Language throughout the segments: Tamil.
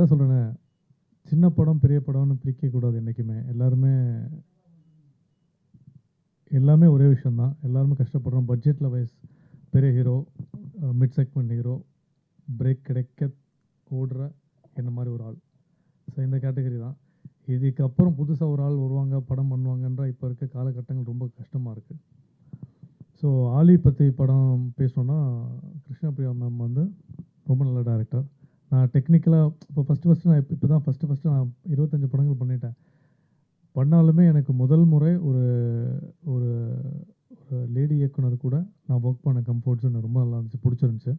அதான் சொல்கிறேனே, சின்ன படம் பெரிய படம்னு பிரிக்கக்கூடாது என்றைக்குமே. எல்லாமே ஒரே விஷயந்தான். எல்லாருமே கஷ்டப்படுறோம். பட்ஜெட்டில் வைஸ் பெரிய hero, mid segment hero, break கிடைக்க ஓடுற என்ன மாதிரி ஒரு ஆள். ஸோ இந்த கேட்டகரி தான். இதுக்கப்புறம் புதுசாக ஒரு ஆள் வருவாங்க, படம் பண்ணுவாங்கன்ற இப்போ இருக்க காலகட்டங்கள் ரொம்ப கஷ்டமாக இருக்குது. ஸோ ஆலி பற்றி படம் பேசணுன்னா, கிருஷ்ணபிரியா மேம் வந்து ரொம்ப நல்ல டேரக்டர். நான் டெக்னிக்கலாக இப்போ நான் இப்போ தான் ஃபஸ்ட்டு நான் 25 படங்கள் பண்ணிட்டேன். பண்ணாலுமே எனக்கு முதல் முறை ஒரு ஒரு ஒரு லேடி இயக்குனர் கூட நான் ஒர்க் பண்ண கம்ஃபர்ட் ஜோன் ரொம்ப நல்லா இருந்துச்சு, பிடிச்சிருந்துச்சு.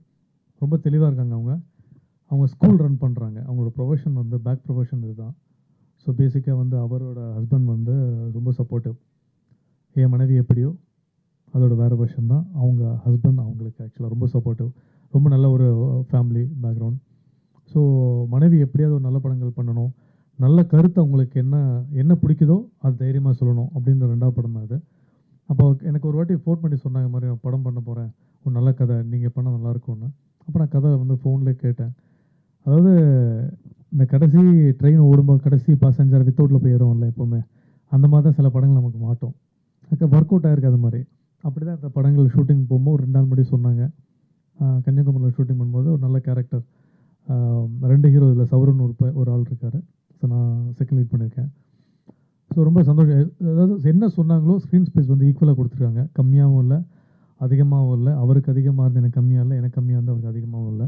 ரொம்ப தெளிவாக இருக்காங்க அவங்க ஸ்கூல் ரன் பண்ணுறாங்க. அவங்களோட ப்ரொஃபஷன் வந்து பேக் ப்ரொஃபஷன் இதுதான். ஸோ பேசிக்காக வந்து அவரோட ஹஸ்பண்ட் வந்து ரொம்ப சப்போர்ட்டிவ். என் மனைவி எப்படியோ அதோட வேறு வெர்ஷன் தான் அவங்க ஹஸ்பண்ட். அவங்களுக்கு ஆக்சுவலாக ரொம்ப சப்போர்ட்டிவ். ரொம்ப நல்ல ஒரு ஃபேமிலி பேக்ரவுண்ட். ஸோ மனைவி எப்படியாவது ஒரு நல்ல படங்கள் பண்ணணும், நல்ல கருத்து அவங்களுக்கு என்ன பிடிக்குதோ அது தைரியமாக சொல்லணும் அப்படின்ற 2வது படம் தான் அது. அப்போ எனக்கு ஒரு வாட்டி ஃபோன் பண்ணி சொன்னாங்க, மாதிரி நான் படம் பண்ண போகிறேன், ஒரு நல்ல கதை நீங்கள் பண்ணால் நல்லாயிருக்கும்னு. அப்போ நான் கதை வந்து ஃபோன்லேயே கேட்டேன். அதாவது இந்த கடைசி ட்ரெயின் ஓடும்போது கடைசி பாசஞ்சர் வித்தவுட்டில் போய் ஏறும்ல எப்போவுமே, அந்த மாதிரி தான் சில படங்கள் நமக்கு மாட்டோம். அதுக்கு ஒர்க் அவுட் ஆகிருக்கு. அது மாதிரி அப்படி தான் இந்த படங்கள் ஷூட்டிங் போகும்போது ஒரு 2 நாள் முன்னாடி சொன்னாங்க. கன்னியாகுமரியில் ஷூட்டிங் பண்ணும்போது ஒரு நல்ல கேரக்டர், 2 ஹீரோ இதில் சௌரன் ஒரு ஆள் இருக்கார். ஸோ நான் செகண்ட் லீட் பண்ணியிருக்கேன். ஸோ ரொம்ப சந்தோஷம். அதாவது என்ன சொன்னாங்களோ ஸ்க்ரீன் ஸ்பேஸ் வந்து ஈக்குவலாக கொடுத்துருக்காங்க. கம்மியாகவும் இல்லை, அதிகமாகவும் இல்லை. அவருக்கு அதிகமாக இருந்து எனக்கு கம்மியாக இல்லை, எனக்கு கம்மியாக இருந்து அவருக்கு அதிகமாகவும் இல்லை.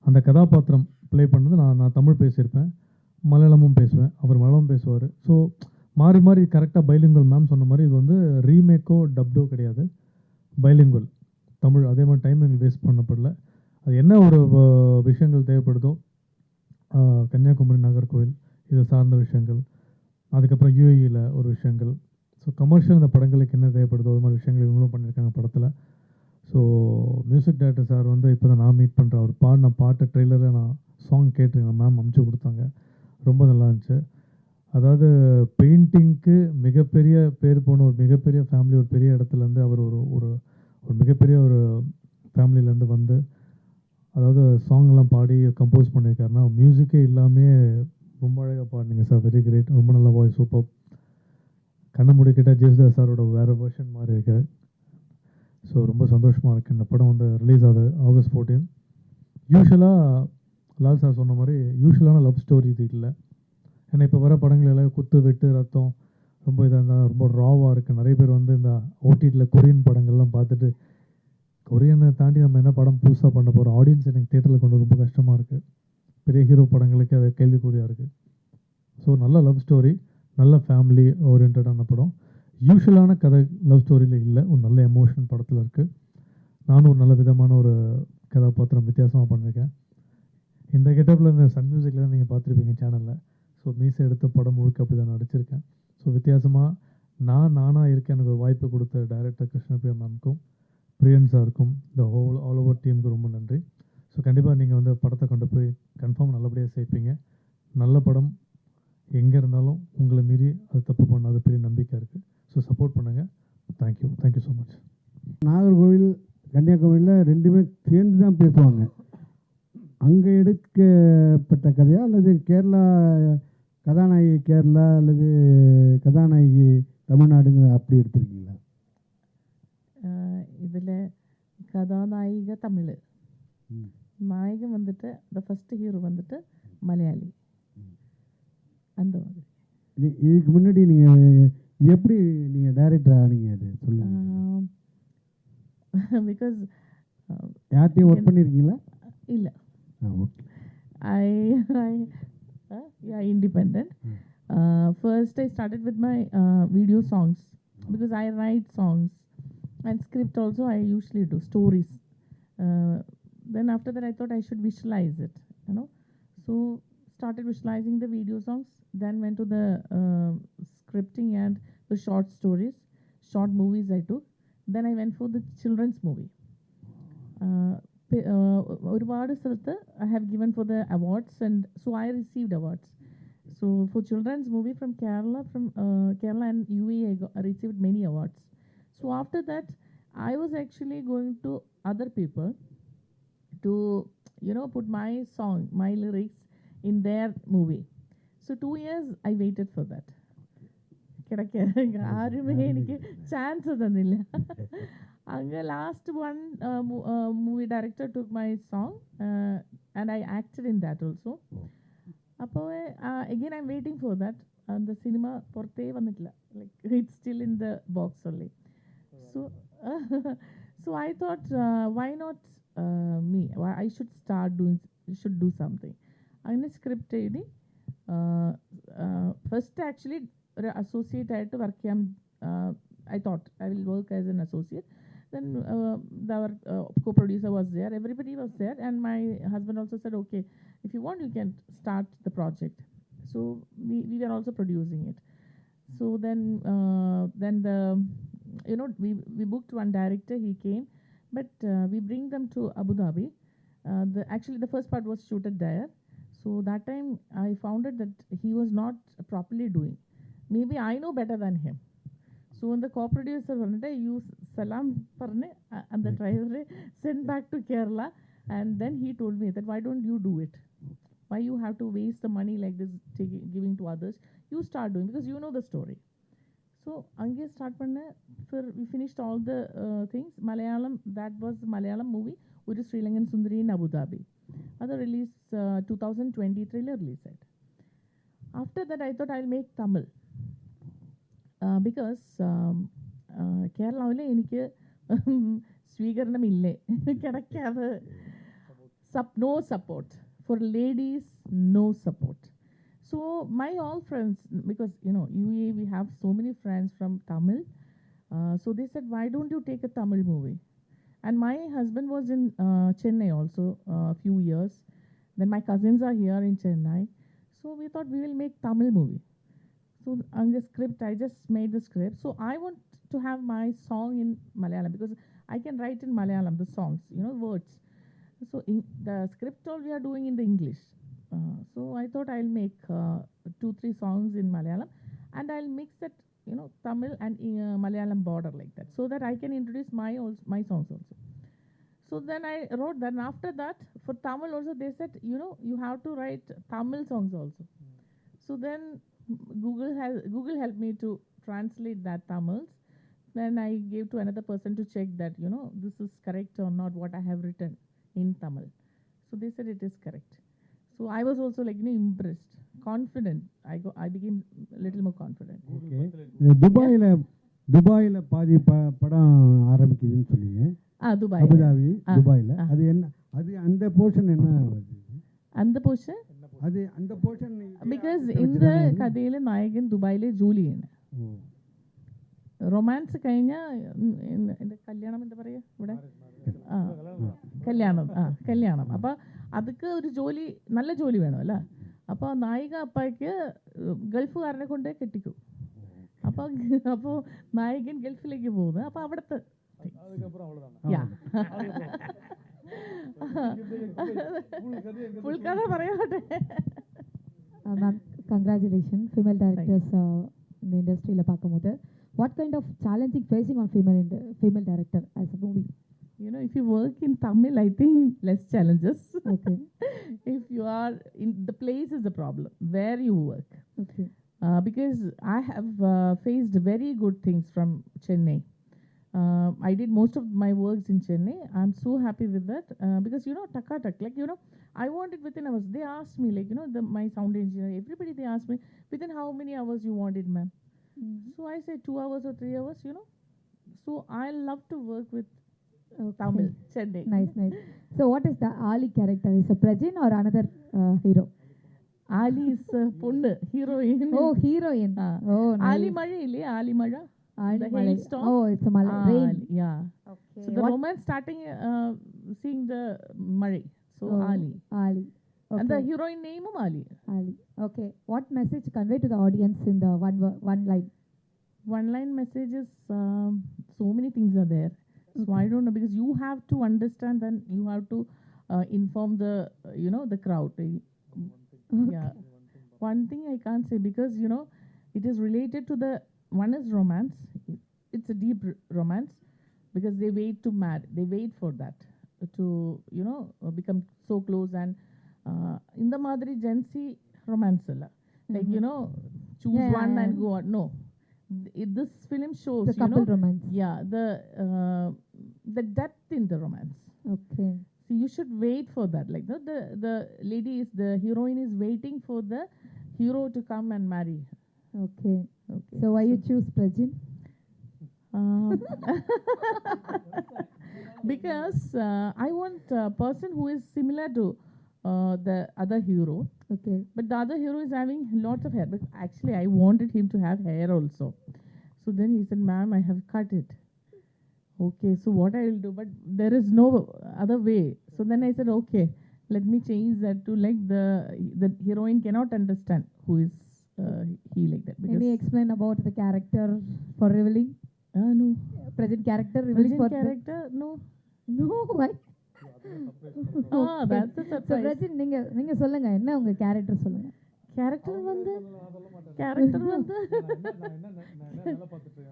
அந்த கதாபாத்திரம் ப்ளே பண்ணது நான் தமிழ் பேசியிருப்பேன், மலையாளமும் பேசுவேன், அவர் மலையாளமும் பேசுவார். ஸோ மாறி மாறி கரெக்டாக பைலிங்குவல். மேம் சொன்ன மாதிரி இது வந்து ரீமேக்கோ டப்டோ கிடையாது, பைலிங்குவல் தமிழ். அதே மாதிரி டைம் எங்களுக்கு வேஸ்ட் பண்ணப்படல. அது என்ன ஒரு விஷயங்கள் தேவைப்படுதோ, கன்னியாகுமரி நாகர்கோவில் இது சார்ந்த விஷயங்கள், அதுக்கப்புறம் யூஏஇயில் ஒரு விஷயங்கள், ஸோ கமர்ஷியல் இந்த படங்களுக்கு என்ன தேவைப்படுதோ அது மாதிரி விஷயங்கள் இவங்களும் பண்ணியிருக்காங்க படத்தில். ஸோ மியூசிக் டைரக்டர் சார் வந்து இப்போ தான் நான் மீட் பண்ணுறேன். அவர் பாடின பாட்டு ட்ரெய்லரில் நான் சாங் கேட்டிருக்கேன், மேம் அமுச்சு கொடுத்தாங்க, ரொம்ப நல்லா இருந்துச்சு. அதாவது பெயிண்டிங்க்கு மிகப்பெரிய பேர் போன ஒரு மிகப்பெரிய ஃபேமிலி, ஒரு பெரிய இடத்துலேருந்து அவர் ஒரு ஒரு ஒரு மிகப்பெரிய ஒரு ஃபேமிலியிலேருந்து வந்து, அதாவது சாங்லாம் பாடி கம்போஸ் பண்ணியிருக்காருன்னா, மியூசிக்கே இல்லாமே ரொம்ப அழகாக பாடினீங்க சார், வெரி கிரேட், ரொம்ப நல்ல வாய்ஸ், சூப்பர். கண்ணை முடிக்கிட்ட ஜெயசுதாஸ் சாரோட வேறு வெர்ஷன் மாதிரி இருக்கு. ஸோ ரொம்ப சந்தோஷமாக இருக்குது. இந்த படம் வந்து ரிலீஸ் ஆகுது August 14. யூஸ்வலாக லால் சார் சொன்ன மாதிரி யூஸ்வலான லவ் ஸ்டோரி இது இல்லை. ஏன்னா இப்போ வர படங்கள் எல்லாம் குத்து வெட்டு ரத்தம் ரொம்ப இதாக இருந்தால் ரொம்ப ராவாக இருக்குது. நிறைய பேர் வந்து இந்த ஓடிடியில் கொரியன் படங்கள்லாம் பார்த்துட்டு, கொரியனை தாண்டி நம்ம என்ன படம் புதுசாக பண்ண போகிறோம், ஆடியன்ஸ் எனக்கு தேட்டரில் கொண்டு ரொம்ப கஷ்டமாக இருக்குது. பெரிய ஹீரோ படங்களுக்கு அது கேள்விக்குறியாக இருக்குது. ஸோ நல்ல லவ் ஸ்டோரி, நல்ல ஃபேமிலி ஓரியன்டான படம். யூஸ்வலான கதை லவ் ஸ்டோரியில் இல்லை, ஒரு நல்ல எமோஷன் படத்தில் இருக்குது. நானும் ஒரு நல்ல விதமான ஒரு கதாபாத்திரம் வித்தியாசமாக பண்ணியிருக்கேன். இந்த கெட்டப்பில் இந்த சன் மியூசிக்கில் தான் நீங்கள் பார்த்துருப்பீங்க சேனலில். ஸோ மீசை எடுத்த படம் முழுக்க அப்படி தான் நடிச்சிருக்கேன். ஸோ வித்தியாசமாக நானாக இருக்கேன். எனக்கு ஒரு வாய்ப்பு கொடுத்த டைரக்டர் கிருஷ்ணபிரியா மேம்க்கும், பிரியன் சாருக்கும், இந்த ஆல் ஓவர் டீமுக்கு ரொம்ப நன்றி. ஸோ கண்டிப்பாக நீங்கள் வந்து படத்தை கொண்டு போய் கன்ஃபார்ம் நல்லபடியாக சேர்ப்பீங்க. நல்ல படம் எங்கே இருந்தாலும் உங்களை மீறி அது தப்பு பண்ணாத பெரிய நம்பிக்கை இருக்குது. ஸோ சப்போர்ட் பண்ணுங்கள். Thank you so much. நாகர்கோவில் கன்னியாகுமரியில் ரெண்டுமே சேர்ந்து தான் பேசுவாங்க. அங்கே எடுக்கப்பட்ட கதையா அல்லது கேரளா கதாநாயகி கேரளா அல்லது கதாநாயகி தமிழ்நாடுங்கிற அப்படி எடுத்திருக்கீங்களா? இதில் கதாநாயக தமிழ், நாயகன் வந்துட்டு இந்த ஃபஸ்ட்டு ஹீரோ வந்துட்டு மலையாளி, அந்த மாதிரி. இதுக்கு முன்னாடி நீங்கள் எப்படி நீங்கள் டைரக்டர் ஆனீங்க, அது சொல்லுங்கள். பிகாஸ் யார்கிட்டையும் ஒர்க் பண்ணியிருக்கீங்களா? இல்லை, okay. independent. First I started with my video songs because I write songs, and script also I usually do stories. Then after that I thought I should visualize it, so started visualizing the video songs, then went to the scripting and the short stories, short movies I took. Then I went for the children's movie. ഒരുപാട് സ്ഥലത്ത് I have given for the awards, and so I received awards. So for children's movie from Kerala and UAE I received many awards. So after that I was actually going to other people to put my song, my lyrics in their movie. So 2 years I waited for that. കിടക്ക ആരുമേ എനിക്ക് ചാൻസ് തന്നില്ല. അങ്ങ് last one movie director took my song and I acted in that also. അപ്പോൾ again I'm waiting for that. The cinema പുറത്തേ വന്നിട്ടില്ല. Like it's still in the box only. So so I thought why not me? Why I should do something. അങ്ങനെ സ്ക്രിപ്റ്റ് എഴുതി ഫസ്റ്റ് ആക്ച്വലി ഒരു അസോസിയേറ്റ് ആയിട്ട് വർക്ക് ചെയ്യാൻ I thought I will work as an associate. Then our co-producer was there, everybody was there, and my husband also said, okay, if you want, you can start the project. So we were also producing it. So then the we booked one director, he came, but we bring them to Abu Dhabi. Actually, the first part was shooted there. So that time I found out that he was not properly doing. Maybe I know better than him. So when the co-producer wanted, you salam parne and the driver sent back to Kerala, and then he told me that why don't you do it? Why you have to waste the money like this, giving to others? You start doing because you know the story. So ange start panna. We finished all the things. Malayalam, that was Malayalam movie, which is Sri Lankan Sundari in Abu Dhabi. Other release 2023 release it. After that, I thought I'll make Tamil. Because കേരളത്തിൽ എനിക്ക് സ്വീകരണമില്ലേ കിടക്കാതെ no support for ladies, no support. So my all friends, because UAE we have so many friends from Tamil, so they said, why don't you take a Tamil movie? And my husband was in Chennai also a few years. Then my cousins are here in Chennai, so we thought we will make Tamil movie. So on the script, I just made the script. So I want to have my song in Malayalam because I can write in Malayalam the songs, words. So in the script all we are doing in the English. So I thought I'll make 2-3 songs in Malayalam, and I'll mix it, Tamil and Malayalam border like that, so that I can introduce my songs also. So then I wrote that, and after that for Tamil also they said, you have to write Tamil songs also. So then Google helped me to translate that Tamils. Then I gave to another person to check that, this is correct or not what I have written in Tamil. So they said it is correct. So I was also like, impressed, confident. I became a little more confident. Okay துபாயில் பாதி படம் ஆரம்பிக்குதுன்னு சொன்னீங்க. Dubai. அபுதாபி துபாயில். அது என்ன, அது அந்த போர்ஷன் என்ன வருது? அந்த போர்ஷன் அது அந்த போர்ஷன் because இந்த കഥയിലെ നായകൻ ദുബായിലെ ജോലി ചെയ്യണം. റൊമാൻസ് കഴിഞ്ഞാൽ എൻ്റെ കല്യാണം എന്താ പറയുക ഇവിടെ കല്യാണം അപ്പോൾ അതൊക്കെ ഒരു ജോലി, നല്ല ജോലി വേണമല്ലോ. അപ്പോൾ നായിക അപ്പായ്ക്ക് ഗൾഫുകാരനെ കൊണ്ട് കെട്ടിക്കും. അപ്പോൾ നായകൻ ഗൾഫിലേക്ക് പോകുന്നത്. അപ്പോൾ അവിടുത്തെ ഫുൾ കഥ പറയാട്ടെ. Ma'am, congratulations, female directors in the industry la pakumbodhu. What kind of challenging facing on female director as a movie? If you work in Tamil, I think less challenges. Okay. If you are in the place is the problem where you work. Okay. Because I have faced very good things from Chennai. I did most of my works in Chennai. I'm so happy with that because Taka, like I want it within hours. They asked me like my sound engineer, everybody they asked me within how many hours you want it, ma'am. So I said 2 hours or 3 hours. So I love to work with Tamil, Chennai. Nice. So what is the Ali character? Is a Prajin or another hero? Ali is Pundu, heroine. Oh, heroine. Oh, nice. Ali Mala illiya, Ali Mala. The Mala. hailstorm. Oh, it's a Mala. Rain. Yeah. Okay. So the romance starting seeing the Mala. So Ali. Ali. Okay. And the heroine name Ali. Ali. Okay. What message convey to the audience in the one line? One line message is so many things are there. So I don't know, because you have to understand and you have to inform the the crowd. Yeah. One thing I can't say because it is related to the one is romance. It's a deep romance because they wait to marry. They wait for that to become so close and இந்த மாதிரி ஜென்சி ரொமான்ஸ் இல்லை like you know choose Yeah, one and yeah. go on. No, this film shows The couple romance. yeah, the depth in the romance. Okay. See, you should wait for that. Like the lady is the heroine is waiting for the hero to come and marry her. Okay. Okay. So why you choose Prajin? Um, because I want a person who is similar to the other hero, Okay. but the other hero is having lots of hair. But actually, I wanted him to have hair also. So then he said, "Ma'am, I have cut it." Okay, so what I will do? But there is no other way. So then I said, okay, let me change that to like the heroine cannot understand who is he like that because Any explain about the character for revealing? no. Present character revealing Virgin for character, no. No, why? That's a So surprise. Prajin நீங்க சொல்லுங்க என்ன உங்க கேரக்டர் சொல்லுங்க. Character வந்து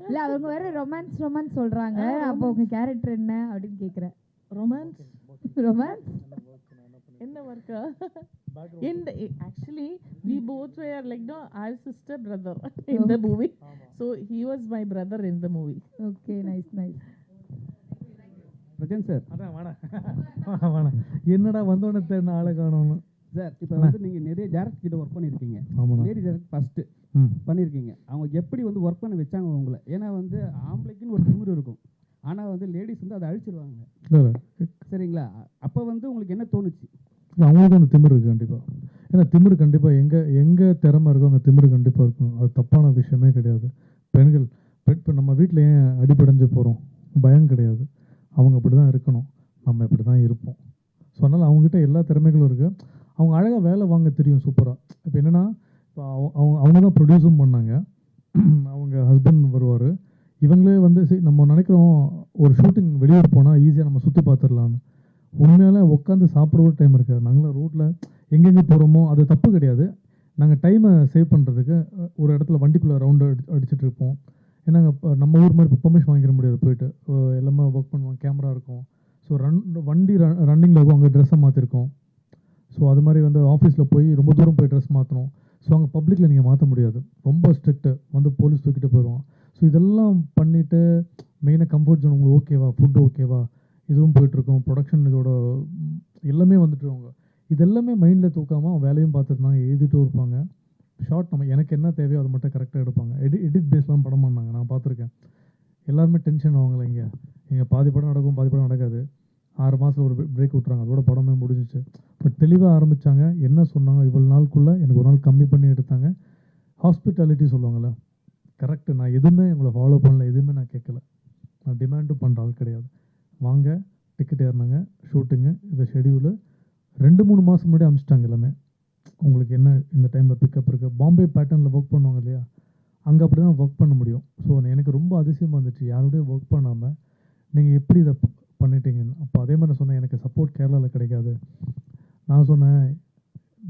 இல்ல அவங்க வேற ரொமான்ஸ் சொல்றாங்க. அப்போ உங்க கேரக்டர் என்ன அப்படின்னு கேக்குறேன். romance. Romance? In the work. Actually, we both were like no, our sister brother in the movie. So he was my brother in the movie. Okay, nice. Prajan sir அதான் வேணாம் என்னடா வந்தோடனே தேடின ஆளை காணோன்னு. சார் இப்போ வந்து நீங்கள் நிறைய டேரக்டர் கிட்ட ஒர்க் பண்ணியிருக்கீங்க. ஆமாண்ணா. லேடி டேரக்டர் ஃபஸ்ட்டு பண்ணியிருக்கீங்க. அவங்க எப்படி வந்து ஒர்க் பண்ண வச்சாங்க உங்களை? ஏன்னா வந்து ஆம்பளைக்குன்னு ஒரு திமிரு இருக்கும், ஆனால் வந்து லேடிஸ் வந்து அதை அழிச்சிருவாங்க. இல்லை சரிங்களா? அப்போ வந்து உங்களுக்கு என்ன தோணுச்சு? அவங்களுக்கும் அந்த திமிரு இருக்குது கண்டிப்பாக. ஏன்னா திமிரு கண்டிப்பாக எங்கே திறமை இருக்கோ அங்கே திமிரு கண்டிப்பாக இருக்கும். அது தப்பான விஷயமே கிடையாது. பெண்கள் இப்போ நம்ம வீட்டில் ஏன் அடிபடைஞ்சு போகிறோம்? பயம் கிடையாது. அவங்க அப்படி தான் இருக்கணும், நம்ம இப்படி தான் இருப்போம். ஸோ அதனால் அவங்ககிட்ட எல்லா திறமைகளும் இருக்குது. அவங்க அழகாக வேலை வாங்க தெரியும் சூப்பராக. இப்போ என்னென்னா இப்போ அவங்க தான் ப்ரொடியூஸும் பண்ணாங்க. அவங்க ஹஸ்பண்ட் வருவார். இவங்களே வந்து நம்ம நினைக்கிறோம் ஒரு ஷூட்டிங் வெளியூர் போனால் ஈஸியாக நம்ம சுற்றி பார்த்துடலான்னு. உண்மையால் உட்காந்து சாப்பிட கூட டைம் இருக்காது. நாங்களாம் ரோட்டில் எங்கெங்கே போகிறோமோ அது தப்பு கிடையாது. நாங்கள் டைமை சேவ் பண்ணுறதுக்கு ஒரு இடத்துல வண்டிக்குள்ளே ரவுண்டு அடிச்சுட்டு இருப்போம். ஏன்னா நம்ம ஊர் மாதிரி இப்போ பெர்மிஷன் வாங்கிட முடியாது. போயிட்டு எல்லாமே ஒர்க் பண்ணுவோம், கேமரா இருக்கும். ஸோ வண்டி ரன்னிங்கில் இருக்கும், அங்கே ட்ரெஸ்ஸை மாற்றிருக்கோம். ஸோ அது மாதிரி வந்து ஆஃபீஸில் போய் ரொம்ப தூரம் போய் ட்ரெஸ் மாற்றணும். ஸோ அங்கே பப்ளிக்கில் நீங்கள் மாற்ற முடியாது, ரொம்ப ஸ்ட்ரிக்ட்டு, வந்து போலீஸ் தூக்கிட்டு போயிடுவான். ஸோ இதெல்லாம் பண்ணிவிட்டு மெயினாக கம்ஃபர்ட் ஜோன் உங்களுக்கு ஓகேவா, ஃபுட்டு ஓகேவா, இதுவும் போயிட்டுருக்கோம், ப்ரொடக்ஷன் இதோட எல்லாமே வந்துட்டுருவாங்க. இதெல்லாமே மைண்டில் தூக்காமல் வேலையும் பார்த்துருந்தாங்க, எழுதிட்டும் இருப்பாங்க. ஷார்ட் நம்ம எனக்கு என்ன தேவையோ அதை மட்டும் கரெக்டாக எடுப்பாங்க. எடிட் பேஸ்லாம் படம் பண்ணாங்க, நான் பார்த்துருக்கேன். எல்லாருமே டென்ஷன் ஆவாங்களே. இங்கே பாதி படம் நடக்கும், பாதி படம் நடக்காது. 6 மாதத்தில் ஒரு பிரேக் விட்றாங்க, அதோட படமே முடிஞ்சிச்சு. பட் தெளிவாக ஆரம்பித்தாங்க. என்ன சொன்னாங்க, இவ்வளோ நாளுக்குள்ளே எனக்கு ஒரு நாள் கம்மி பண்ணி எடுத்தாங்க. ஹாஸ்பிட்டாலிட்டி சொல்லுவாங்கள்ல, கரெக்டு. நான் எதுவுமே உங்களை ஃபாலோ பண்ணல, எதுவுமே நான் கேட்கல. நான் டிமாண்டும் பண்ணுற ஆள் கிடையாது. வாங்க, டிக்கெட் ஏறினாங்க, ஷூட்டிங்கு, இந்த ஷெடியூலு 2-3 மாதம் முன்னாடி அனுப்பிச்சிட்டாங்க எல்லாமே. உங்களுக்கு என்ன இந்த டைமில் பிக்கப் இருக்குது. பாம்பே பேட்டர்னில் ஒர்க் பண்ணுவாங்க இல்லையா, அங்கே அப்படி தான் ஒர்க் பண்ண முடியும். ஸோ எனக்கு ரொம்ப அதிசயமாக இருந்துச்சு, யாரோடையும் ஒர்க் பண்ணாமல் நீங்கள் எப்படி இதை பண்ணிட்டீங்கன்னு. அப்போ அதே மாதிரி சொன்னேன், எனக்கு சப்போர்ட் கேரளாவில் கிடைக்காது. நான் சொன்னேன்,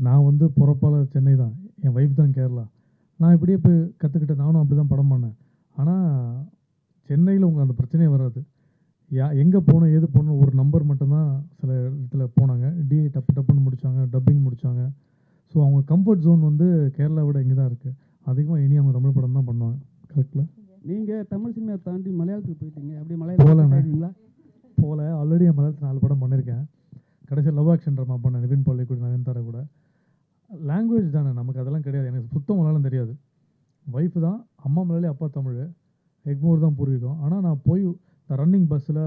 நான் வந்து பிறப்பால் சென்னை தான், என் ஒய்ஃப் தான் கேரளா. நான் இப்படியே போய் கற்றுக்கிட்டு நானும் அப்படி தான் படம் பண்ணேன். ஆனால் சென்னையில் உங்களுக்கு அந்த பிரச்சனையே வராது. எங்கே போகணும் ஏது போகணும் ஒரு நம்பர் மட்டும்தான் சில இடத்துல போனாங்க. டிஐ டப்புன்னு முடித்தாங்க, டப்பிங் முடித்தாங்க. ஸோ அவங்க கம்ஃபர்ட் ஜோன் வந்து கேரளா விட இங்கே தான் இருக்குது. அதிகமாக இனி அவங்க தமிழ் படம் தான் பண்ணுவாங்க. கரெக்டில் நீங்கள் தமிழ் சினிமா தாண்டி மலையாளத்துக்கு போயிட்டீங்க. அப்படி போகலண்ணா. மலையாளங்களா? போகல. ஆல்ரெடி என் மலையாளத்தில் 4 படம் பண்ணியிருக்கேன். கடைசியில் லவ் ஆக்ஷன் ட்ராமா பண்ணேன், நிவின் பாலி கூட, நவீன் தாரா கூட. லாங்குவேஜ் தானே, நமக்கு அதெல்லாம் கிடையாது. எனக்கு சுத்தம் மலையாளம் தெரியாது. ஒய்ஃபு தான், அம்மா மலையாளி, அப்பா தமிழ், எக்மோர் தான் பூர்வீகம். ஆனால் நான் போய் ரன்னிங் பஸ்ஸில்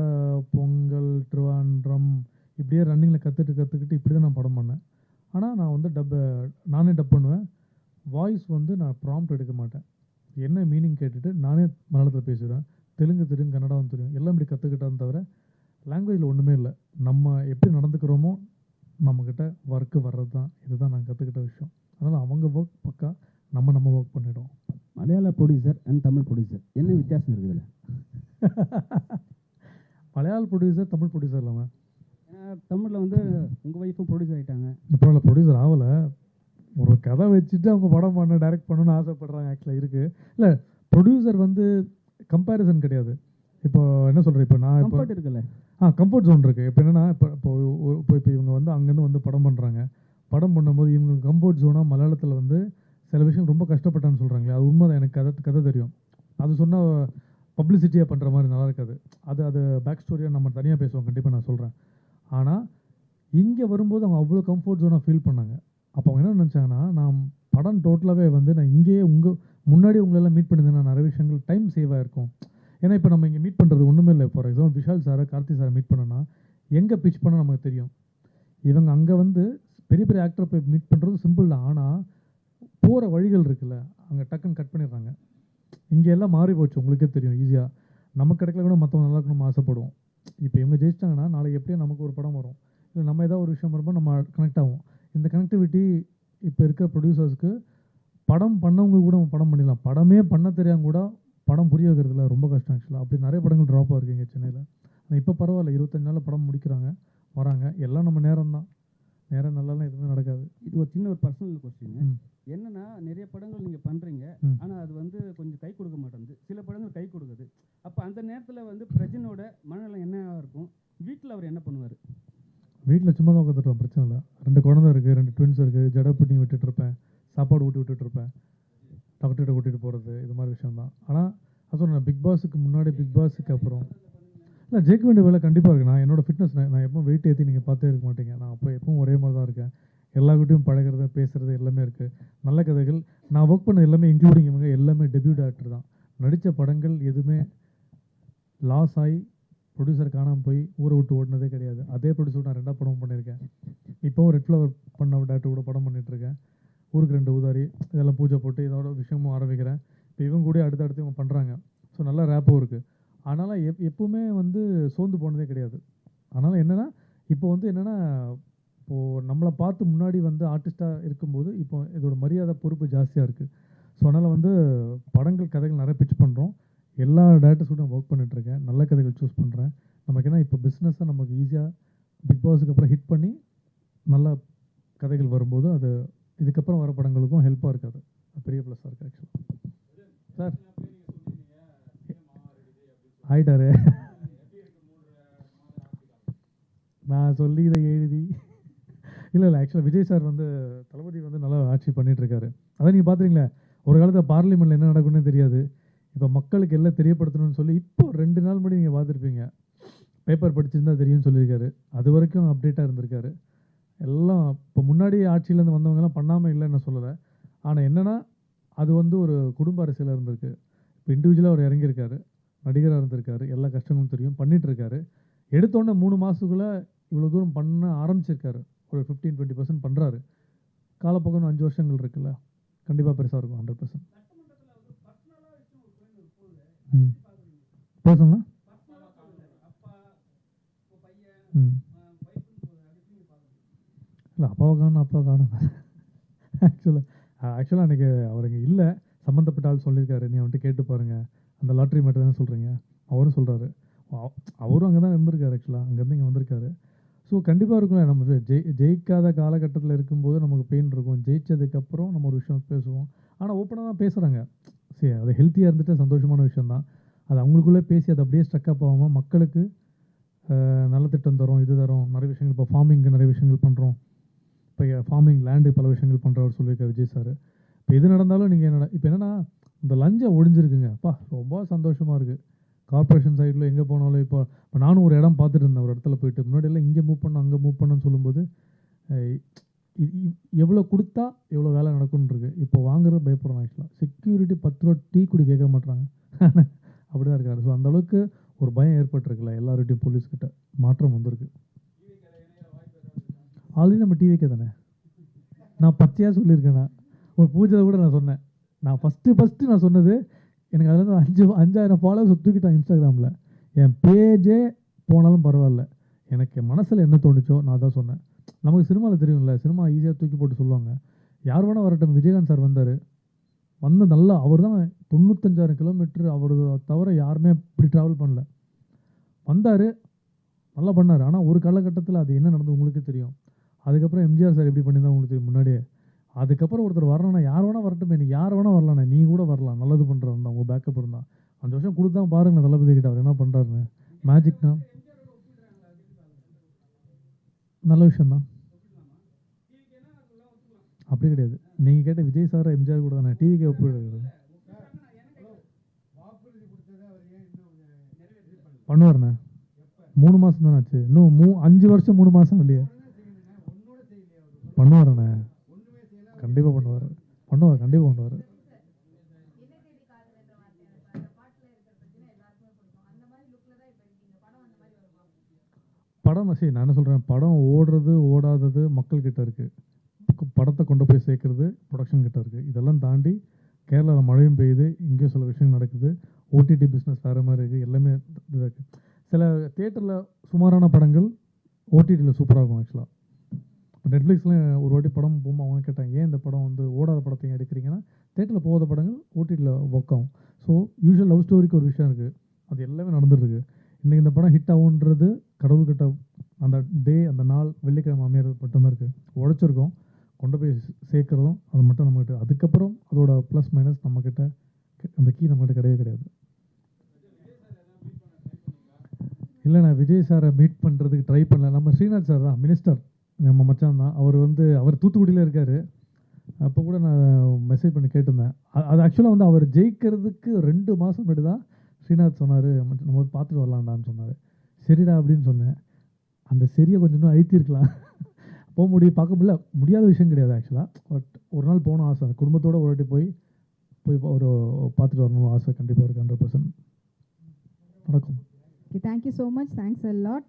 பொங்கல், திருவாண்டம் இப்படியே ரன்னிங்கில் கற்றுக்கிட்டு இப்படி தான் நான் படம் பண்ணேன். ஆனால் நான் வந்து நானே டப் பண்ணுவேன். வாய்ஸ் வந்து நான் ப்ராம்ப்ட் எடுக்க மாட்டேன். என்ன மீனிங் கேட்டுட்டு நானே மலையாளத்தில் பேசுவேன். தெலுங்கு தெரியும், கன்னடாவும் தெரியும், எல்லாம் இப்படி கற்றுக்கிட்டான்னு தவிர லாங்குவேஜில் ஒன்றுமே இல்லை. நம்ம எப்படி நடந்துக்கிறோமோ நம்மக்கிட்ட ஒர்க்கு வர்றது தான். இதுதான் நான் கற்றுக்கிட்ட விஷயம். அதனால் அவங்க ஒர்க் பக்கா, நம்ம ஒர்க் பண்ணிவிடுவோம். மலையாள ப்ரொடியூசர் அண்ட் தமிழ் ப்ரொடியூசர் என்ன வித்தியாசம் இருக்குதுல்ல? மலையாள ப்ரொடியூசர், தமிழ் ப்ரொடியூசர் இல்லாமல். ஏன்னா தமிழில் வந்து உங்கள் ஒய்ஃபும் ப்ரொடியூசர் ஆகிட்டாங்க. இப்போ இல்லை, ப்ரொடியூசர் ஆகலை. ஒரு கதை வச்சுட்டு அவங்க படம் பண்ண, டைரக்ட் பண்ணணும்னு ஆசைப்படுறாங்க. ஆக்சுவலாக இருக்குது. இல்லை, ப்ரொடியூசர் வந்து கம்பேரிசன் கிடையாது. இப்போ என்ன சொல்கிறேன், இப்போ நான் கம்ஃபர்ட் இருக்குல்ல? கம்ஃபர்ட் ஜோன் இருக்குது. இப்போ என்னென்னா இப்போ இவங்க வந்து அங்கேருந்து வந்து படம் பண்ணுறாங்க, படம் பண்ணும்போது இவங்க கம்ஃபர்ட் ஜோனாக மலையாளத்தில் வந்து சில விஷயம் ரொம்ப கஷ்டப்பட்டான்னு சொல்கிறாங்களே, அது உண்மை தான். எனக்கு கதை தெரியும். அது சொன்னால் பப்ளிசிட்டியாக பண்ணுற மாதிரி நல்லா இருக்காது. அது பேக் ஸ்டோரியாக நம்ம தனியாக பேசுவோம், கண்டிப்பாக நான் சொல்கிறேன். ஆனால் இங்கே வரும்போது அவங்க அவ்வளோ கம்ஃபர்ட் ஜோனாக ஃபீல் பண்ணாங்க. அப்போ அவங்க என்ன நினச்சாங்கன்னா, நான் படம் டோட்டலாகவே வந்து நான் இங்கேயே முன்னாடி உங்களெல்லாம் மீட் பண்ணியிருந்தேன், நிறைய விஷயங்கள் டைம் சேவ் ஆகிருக்கும். ஏன்னா இப்போ நம்ம இங்கே மீட் பண்ணுறது ஒன்றுமே இல்லை. ஃபார் எக்ஸாம்பிள் விஷால் சாரை கார்த்தி சாரை மீட் பண்ணோன்னா எங்கே பிச் பண்ண நமக்கு தெரியும். இவங்க அங்கே வந்து பெரிய பெரிய ஆக்டரை போய் மீட் பண்ணுறது சிம்பிள் தான். ஆனால் போகிற வழிகள் இருக்குல்ல, அங்கே டக்குன்னு கட் பண்ணிடுறாங்க. இங்கே எல்லாம் மாறி போச்சு, உங்களுக்கே தெரியும். ஈஸியாக நமக்கு கிடைக்கல கூட மற்றவங்க நல்லா இருக்கணும் ஆசைப்படுவோம். இப்போ இவங்க ஜெயிச்சிட்டாங்கன்னா நாளைக்கு எப்படியும் நமக்கு ஒரு படம் வரும், இல்லை நம்ம ஏதாவது ஒரு விஷயம் வரும்போது நம்ம கனெக்ட் ஆகும். இந்த கனெக்டிவிட்டி இப்போ இருக்கிற ப்ரொடியூசர்ஸ்க்கு படம் பண்ணவங்க கூட படம் பண்ணிடலாம். படமே பண்ண தெரியாமல் கூட படம் புரிய வைக்கிறதுல ரொம்ப கஷ்டம் ஆக்சுவலாக. அப்படி நிறைய படங்கள் ட்ராப்பாக இருக்குது இங்கே சென்னையில். ஆனால் இப்போ பரவாயில்ல, 25 நாளில் படம் முடிக்கிறாங்க, வராங்க. எல்லாம் நம்ம நேரம் தான். நேரம் நல்லாலாம் எதுவுமே நடக்காது. இது ஒரு சின்ன ஒரு பர்சனல் கொஸ்டின். என்னன்னா, நிறைய படங்கள் நீங்கள் பண்ணுறீங்க, ஆனால் அது வந்து கொஞ்சம் கை கொடுக்க மாட்டேங்குது. சில படங்கள் கை கொடுக்குது. அப்போ அந்த நேரத்தில் வந்து பிரஜனோட மனநிலை என்னவா இருக்கும்? வீட்டில் அவர் என்ன பண்ணுவார்? வீட்டில் சும்மா தான் உட்காந்துருப்பேன், பிரச்சனை இல்லை. 2 குழந்தை இருக்குது, 2 ட்வின்ஸ் இருக்குது. ஜடை பின்னி விட்டுட்டு இருப்பேன், சாப்பாடு ஊட்டி விட்டுட்டு இருப்பேன், டாக்டர்கிட்ட கூட்டிகிட்டு போகிறது, இது மாதிரி விஷயம் தான். ஆனால் அது சொன்னேன், பிக் பாஸுக்கு முன்னாடி பிக் பாஸுக்கு அப்புறம் இல்லை ஜெயிக்க வேண்டிய வேலை கண்டிப்பாக இருக்குது. நான் என்னோடய ஃபிட்னஸ் நான் எப்பவும் வெயிட் ஏற்றி நீங்கள் பார்த்தே இருக்க மாட்டீங்க. நான் அப்போ எப்பவும் ஒரே மாதிரி தான் இருக்கேன். எல்லாருக்கிட்டையும் பழகிறது, பேசுகிறது எல்லாமே இருக்குது. நல்ல கதைகள் நான் ஒர்க் பண்ணது எல்லாமே, இன்க்ளூடிங் இவங்க எல்லாமே டெபியூட் ஆக்டர் தான். நடித்த படங்கள் எதுவுமே லாஸ் ஆகி ப்ரொடியூசர் காணாமல் போய் ஊரை விட்டு ஓடினதே கிடையாது. அதே ப்ரொடியூசர் நான் 2 படமும் பண்ணியிருக்கேன். இப்போவும் ரெட் ஃப்ளவர் பண்ண டேரக்டர் கூட படம் பண்ணிகிட்ருக்கேன். ஊருக்கு 2 ஊதாரி, இதெல்லாம் பூஜை போட்டு இதோட விஷயமும் ஆரம்பிக்கிறேன். இப்போ இவங்க கூட அடுத்தடுத்து இவங்க பண்ணுறாங்க. ஸோ நல்ல ரேப்பும் இருக்குது. அதனால் எப்பவுமே வந்து சோர்ந்து போனதே கிடையாது. அதனால் என்னென்னா, இப்போ வந்து என்னென்னா, இப்போது நம்மளை பார்த்து முன்னாடி வந்து ஆர்டிஸ்ட்டாக இருக்கும்போது இப்போ இதோட மரியாதை பொறுப்பு ஜாஸ்தியாக இருக்குது. ஸோ அதனால் வந்து படங்கள் கதைகள் நிறைய பிச் பண்ணுறோம். எல்லா டேரக்டர்ஸோட நான் ஒர்க் பண்ணிகிட்ருக்கேன். நல்ல கதைகள் சூஸ் பண்ணுறேன். நமக்கு என்ன இப்போ பிஸ்னஸாக நமக்கு ஈஸியாக பிக் பாஸுக்கு அப்புறம் ஹிட் பண்ணி நல்ல கதைகள் வரும்போது அது இதுக்கப்புறம் வர படங்களுக்கும் ஹெல்ப்பாக இருக்காது. பெரிய ப்ளஸ்ஸாக இருக்குது ஆக்சுவலாக. சார் ஆயிட்டாரு. நான் சொல்லி இதை எழுதி இல்லை ஆக்சுவலாக விஜய் சார் வந்து தளபதி வந்து நல்லா ஆட்சி பண்ணிகிட்ருக்காரு. அதான் நீங்கள் பார்த்துறீங்களே, ஒரு காலத்தில் பார்லிமெண்ட்டில் என்ன நடக்கும்னே தெரியாது. இப்போ மக்களுக்கு எல்லாம் தெரியப்படுத்தணும்னு சொல்லி இப்போ 2 நாள் முன்னாடி நீங்கள் பார்த்துருப்பீங்க, பேப்பர் படிச்சிருந்தா தெரியும்னு சொல்லியிருக்காரு. அது வரைக்கும் அப்டேட்டாக இருந்திருக்காரு. எல்லாம் இப்போ முன்னாடி ஆட்சியிலேருந்து வந்தவங்கலாம் பண்ணாமல் இல்லைன்னு சொல்லலை. ஆனால் என்னென்னா, அது வந்து ஒரு குடும்ப அரசியலாக இருந்திருக்கு. இப்போ இண்டிவிஜுவலாக அவர் இறங்கியிருக்காரு, நடிகராக இருந்திருக்காரு, எல்லா கஷ்டங்களும் தெரியும், பண்ணிகிட்ருக்காரு. எடுத்தோடனே 3 மாதத்துக்குள்ளே இவ்வளோ தூரம் பண்ண ஆரம்பிச்சிருக்காரு. ஒரு 15-20% பண்ணுறாரு. காலப்போக்கம் 5 வருஷங்கள் இருக்குல்ல, கண்டிப்பாக பெருசாக இருக்கும். 100%. பேசணும்னா இல்லை அப்பாவை காணும். ஆக்சுவலாக அன்றைக்கி அவர் இங்கே இல்லை, சம்மந்தப்பட்ட ஆள் சொல்லியிருக்காரு, நீ அவன்கிட்ட கேட்டு பாருங்கள், அந்த லாட்ரி மேட்டர் தானே சொல்கிறீங்க. அவரும் சொல்கிறாரு, அவரும் அங்கே தான் இருந்திருக்காரு. ஆக்சுவலாக அங்கேருந்து இங்கே வந்திருக்காரு. ஸோ கண்டிப்பாக இருக்கும்ல, நம்ம ஜெயிக்காத காலகட்டத்தில் இருக்கும்போது நமக்கு பெயின் இருக்கும். ஜெயிச்சதுக்கப்புறம் நம்ம ஒரு விஷயம் பேசுவோம். ஆனால் ஓப்பனாக தான் பேசுகிறாங்க. சரி, அது ஹெல்த்தியாக இருந்துட்டு சந்தோஷமான விஷயந்தான். அது அவங்களுக்குள்ளே பேசி அது அப்படியே ஸ்ட்ரக்கப் ஆகாமல் மக்களுக்கு நல்ல திட்டம் தரோம், இது தரோம், நிறைய விஷயங்கள். இப்போ ஃபார்மிங்கு நிறைய விஷயங்கள் பண்ணுறோம். இப்போ ஃபார்மிங் லேண்டு பல விஷயங்கள் பண்ணுறவர் சொல்லியிருக்காரு விஜய் சார். இப்போ எது நடந்தாலும் நீங்கள் இப்போ என்னென்னா, இந்த லஞ்சம் ஒழிஞ்சிருக்குங்க. அப்பா ரொம்ப சந்தோஷமாக இருக்குது. கார்பரேஷன் சைடில் எங்கே போனாலும் இப்போ நானும் ஒரு இடம் பார்த்துட்டு இருந்தேன். ஒரு இடத்துல போயிட்டு முன்னாடியெல்லாம் இங்கே மூவ் பண்ண அங்கே மூவ் பண்ணன்னு சொல்லும்போது எவ்வளோ கொடுத்தா எவ்வளோ வேலை நடக்கும்னு இருக்குது. இப்போ வாங்குறது பயப்படுறோம். ஆக்சுவலாக செக்யூரிட்டி 10 ரூபா டீ குடி கேட்க மாட்டாங்க. அப்படி தான் இருக்காரு. ஸோ அந்தளவுக்கு ஒரு பயம் ஏற்பட்டிருக்குல்ல, எல்லார்கிட்டையும் போலீஸ்கிட்ட மாற்றம் வந்திருக்கு. ஆல்ரெடி நம்ம டிவிக்கே தானே நான் பச்சையாக சொல்லியிருக்கேன். ஒரு பூஜையில் கூட நான் சொன்னேன், நான் ஃபஸ்ட்டு நான் சொன்னது, எனக்கு அதில் வந்து 5000 ஃபாலோவர்ஸ் தூக்கிட்டாங்க இன்ஸ்டாகிராமில். என் பேஜே போனாலும் பரவாயில்ல, எனக்கு மனசில் என்ன தோணுச்சோ நான் தான் சொன்னேன். நமக்கு சினிமாவில் தெரியும்ல, சினிமா ஈஸியாக தூக்கி போட்டு சொல்லுவாங்க. யார் வேணால் வரட்டும். விஜயகாந்த் சார் வந்தார், வந்து நல்லா அவர் தான் 95,000 கிலோமீட்டர் அவர் தவிர யாருமே இப்படி ட்ராவல் பண்ணல. வந்தார், நல்லா பண்ணார். ஆனால் ஒரு காலகட்டத்தில் அது என்ன நடந்தது உங்களுக்கே தெரியும். அதுக்கப்புறம் எம்ஜிஆர் சார் எப்படி பண்ணியிருந்தா உங்களுக்கு தெரியும் முன்னாடியே. அதுக்கப்புறம் ஒருத்தர் வரணும்னா யார் வேணால் வரட்டுமே, நீ யார் வேணால் வரலாண்ணே, நீ கூட வரலாம், நல்லது பண்ணுறவன் தான், உங்கள் பேக்கப் இருந்தால் 5 வருஷம் கொடுத்தா பாருங்கள் தளபதி கிட்ட அவர் என்ன பண்ணுறாருன்னு. மேஜிக்னா நல்ல விஷயந்தான். அப்படி கிடையாது. நீங்கள் கேட்ட விஜய் சார் எம்ஜிஆர் கூட தானே டிவிக்கு ஒப்பிடுறது. பண்ணுவார்ண்ணே. 3 மாதம் தானே ஆச்சு, இன்னும் 5 வருஷம் 3 மாதம் இல்லையே. பண்ணுவார்ண்ணே, கண்டிப்பாக பண்ணுவார். கண்டிப்பாக பண்ணுவார். படம் சரி, நான் என்ன சொல்கிறேன், படம் ஓடுறது ஓடாதது மக்கள்கிட்ட இருக்குது. படத்தை கொண்டு போய் சேர்க்கறது ப்ரொடக்ஷன் கிட்ட இருக்குது. இதெல்லாம் தாண்டி கேரளாவில் மழையும் பெய்யுது, இங்கேயும் சில விஷயங்கள் நடக்குது. ஓடிடி பிஸ்னஸ் வேறு மாதிரி இருக்குது, எல்லாமே இதாக இருக்குது. சில தியேட்டரில் சுமாரான படங்கள் ஓடிடியில் சூப்பராக இருக்கும். ஆக்சுவலாக நெட்ஃப்ளிக்ஸில் ஒரு வாட்டி படம் போகும்போது அவங்க கேட்டாங்க, ஏன் இந்த படம் வந்து ஓடாத படத்தையும் எடுக்கிறீங்கன்னா, தியேட்டரில் போகாத படங்கள் ஓடிடியில் ஒர்க் ஆகும். ஸோ யூஸ்வல் லவ் ஸ்டோரிக்கு ஒரு விஷயம் இருக்குது, அது எல்லாமே நடந்துருக்கு. இன்றைக்கி இந்த படம் ஹிட் ஆகுன்றது கடவுள்கிட்ட அந்த டே, அந்த நாள் வெள்ளிக்கிழமை அமையிறது மட்டும்தான் இருக்குது. உழைச்சிருக்கோம், கொண்டு போய் சேர்க்குறதும் அது மட்டும் நம்மகிட்ட. அதுக்கப்புறம் அதோட ப்ளஸ் மைனஸ் நம்மக்கிட்ட, அந்த கீ நம்மகிட்ட கிடையவே கிடையாது. இல்லை, நான் விஜய் சாரை மீட் பண்ணுறதுக்கு ட்ரை பண்ணல. நம்ம ஸ்ரீநாத் சார் தான் மினிஸ்டர், நம்ம மச்சான் தான். அவர் தூத்துக்குடியில் இருக்கார். அப்போ கூட நான் மெசேஜ் பண்ணி கேட்டிருந்தேன். அது ஆக்சுவலாக வந்து அவர் ஜெயிக்கிறதுக்கு 2 மாதம் முன்னாடி தான் ஸ்ரீநாத் சொன்னார், நம்ம பார்த்துட்டு வரலான்டான்னு சொன்னார். சரிடா அப்படின்னு சொன்னேன். அந்த சரியை கொஞ்சம் இன்னும் அழுத்திருக்கலாம், போக முடியும், பார்க்க முடியாத விஷயம் கிடையாது ஆக்சுவலாக. பட் ஒரு நாள் போகணும் ஆசை, குடும்பத்தோடு ஒரு வாட்டி போய் ஒரு பார்த்துட்டு வரணும் ஆசை கண்டிப்பாக இருக்குது. 100% நடக்கும். Okay, thank you so much. Thanks a lot.